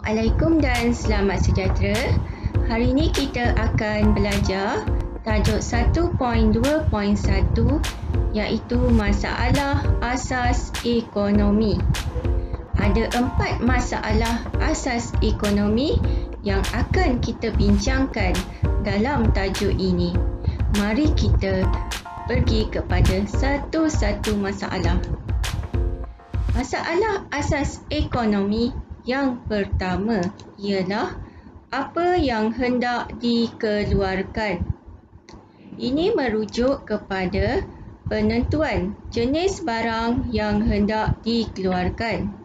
Assalamualaikum dan selamat sejahtera. Hari ini kita akan belajar tajuk 1.2.1 iaitu masalah asas ekonomi. Ada 4 masalah asas ekonomi yang akan kita bincangkan dalam tajuk ini. Mari kita pergi kepada satu-satu masalah. Masalah asas ekonomi yang pertama ialah apa yang hendak dikeluarkan. Ini merujuk kepada penentuan jenis barang yang hendak dikeluarkan.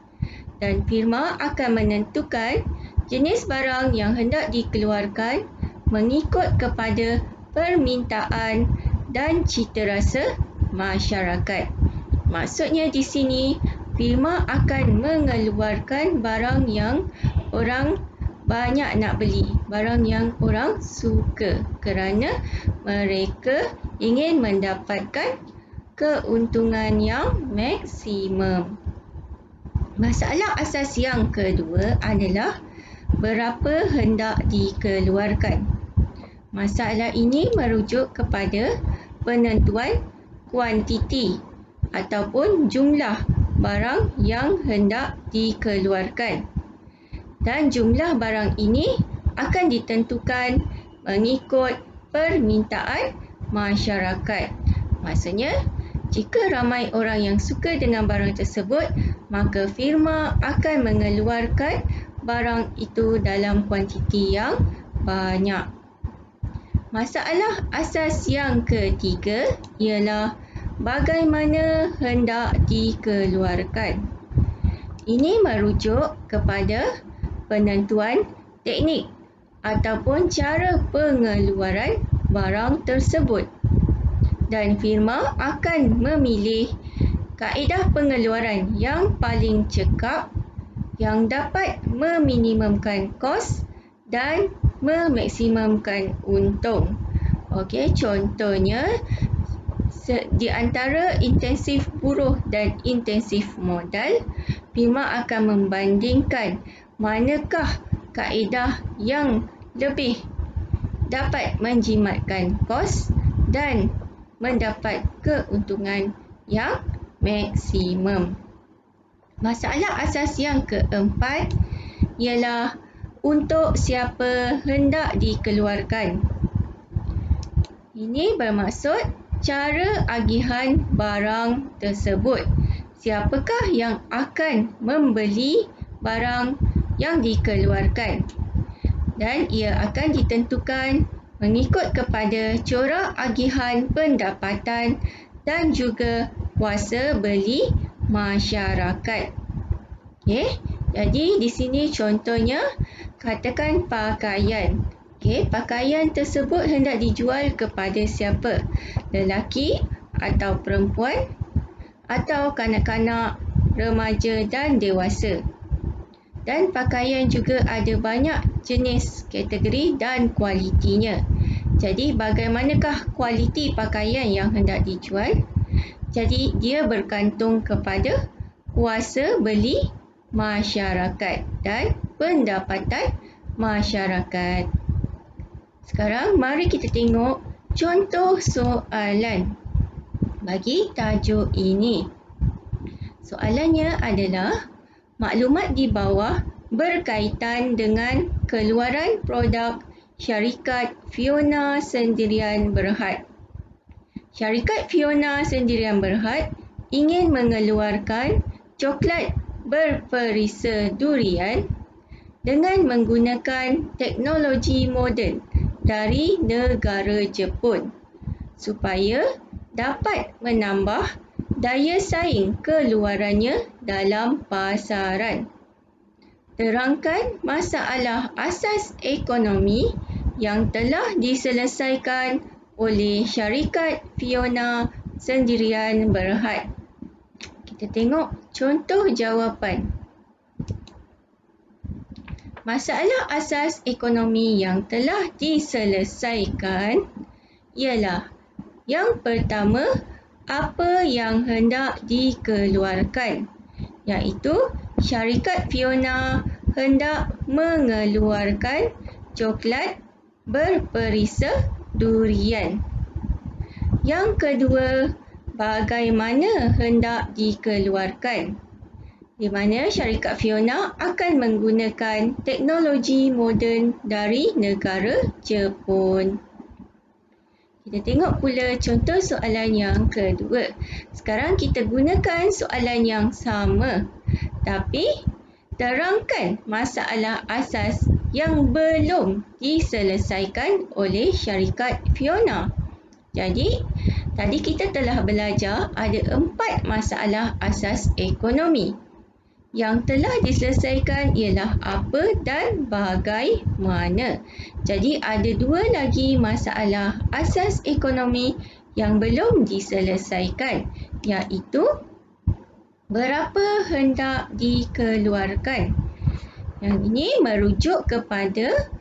Dan firma akan menentukan jenis barang yang hendak dikeluarkan mengikut kepada permintaan dan citarasa masyarakat. Maksudnya di sini, firma akan mengeluarkan barang yang orang banyak nak beli, barang yang orang suka kerana mereka ingin mendapatkan keuntungan yang maksimum. Masalah asas yang kedua adalah berapa hendak dikeluarkan. Masalah ini merujuk kepada penentuan kuantiti ataupun jumlah barang yang hendak dikeluarkan. Dan jumlah barang ini akan ditentukan mengikut permintaan masyarakat. Maksudnya, jika ramai orang yang suka dengan barang tersebut, maka firma akan mengeluarkan barang itu dalam kuantiti yang banyak. Masalah asas yang ketiga ialah bagaimana hendak dikeluarkan. Ini merujuk kepada penentuan teknik ataupun cara pengeluaran barang tersebut. Dan firma akan memilih kaedah pengeluaran yang paling cekap yang dapat meminimumkan kos dan memaksimumkan untung. Okey, contohnya di antara intensif buruh dan intensif modal, firma akan membandingkan manakah kaedah yang lebih dapat menjimatkan kos dan mendapat keuntungan yang maksimum. Masalah asas yang keempat ialah untuk siapa hendak dikeluarkan. Ini bermaksud cara agihan barang tersebut. Siapakah yang akan membeli barang yang dikeluarkan? Dan ia akan ditentukan mengikut kepada corak agihan pendapatan dan juga kuasa beli masyarakat. Okey, jadi di sini contohnya katakan pakaian. Okey, pakaian tersebut hendak dijual kepada siapa? Lelaki atau perempuan atau kanak-kanak, remaja dan dewasa. Dan pakaian juga ada banyak jenis, kategori dan kualitinya. Jadi bagaimanakah kualiti pakaian yang hendak dijual? Jadi dia bergantung kepada kuasa beli masyarakat dan pendapatan masyarakat. Sekarang mari kita tengok contoh soalan bagi tajuk ini. Soalannya adalah maklumat di bawah berkaitan dengan keluaran produk syarikat Fiona Sendirian Berhad. Syarikat Fiona Sendirian Berhad ingin mengeluarkan coklat berperisa durian dengan menggunakan teknologi moden dari negara Jepun supaya dapat menambah daya saing keluarannya dalam pasaran. Terangkan masalah asas ekonomi yang telah diselesaikan oleh syarikat Fiona Sendirian Berhad. Kita tengok contoh jawapan. Masalah asas ekonomi yang telah diselesaikan ialah yang pertama, apa yang hendak dikeluarkan, iaitu syarikat Fiona hendak mengeluarkan coklat berperisa durian. Yang kedua, bagaimana hendak dikeluarkan? Di mana syarikat Fiona akan menggunakan teknologi moden dari negara Jepun. Kita tengok pula contoh soalan yang kedua. Sekarang kita gunakan soalan yang sama. Tapi, terangkan masalah asas yang belum diselesaikan oleh syarikat Fiona. Jadi, tadi kita telah belajar ada 4 masalah asas ekonomi. Yang telah diselesaikan ialah apa dan bagaimana. Jadi ada 2 lagi masalah asas ekonomi yang belum diselesaikan, iaitu berapa hendak dikeluarkan. Yang ini merujuk kepada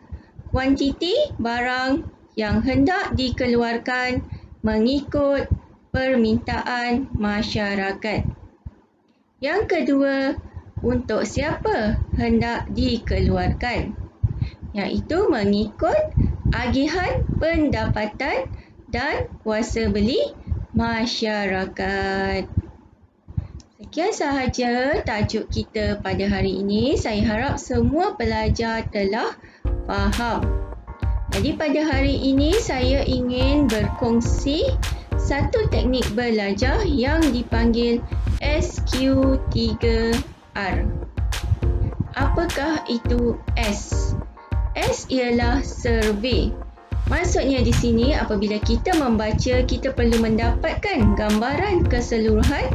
kuantiti barang yang hendak dikeluarkan mengikut permintaan masyarakat. Yang kedua, untuk siapa hendak dikeluarkan, iaitu mengikut agihan pendapatan dan kuasa beli masyarakat. Sekian sahaja tajuk kita pada hari ini. Saya harap semua pelajar telah faham. Jadi pada hari ini saya ingin berkongsi satu teknik belajar yang dipanggil SQ3R. Apakah itu S? S ialah survey. Maksudnya di sini apabila kita membaca, kita perlu mendapatkan gambaran keseluruhan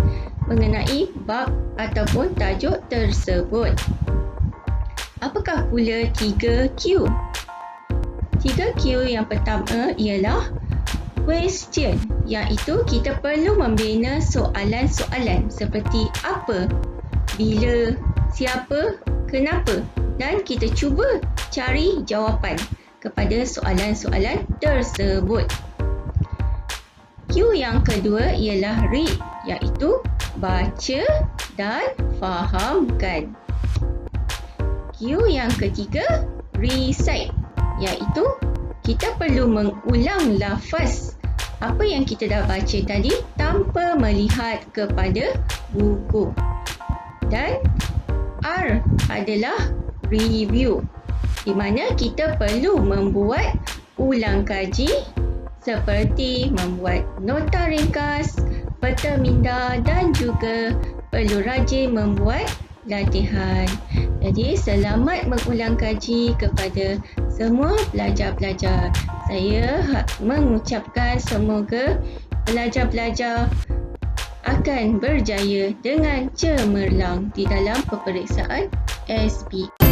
mengenai bab ataupun tajuk tersebut. Apakah pula 3Q? 3Q yang pertama ialah question, iaitu kita perlu membina soalan-soalan seperti apa, bila, siapa, kenapa, dan kita cuba cari jawapan kepada soalan-soalan tersebut. Q yang kedua ialah read, iaitu baca dan fahamkan. Q yang ketiga recite, iaitu kita perlu mengulang lafaz apa yang kita dah baca tadi tanpa melihat kepada buku. Dan R adalah review, di mana kita perlu membuat ulang kaji seperti membuat nota ringkas, peta minda dan juga perlu rajin membuat latihan. Jadi selamat mengulang kaji kepada semua pelajar-pelajar. Saya mengucapkan semoga pelajar-pelajar akan berjaya dengan cemerlang di dalam peperiksaan SPM.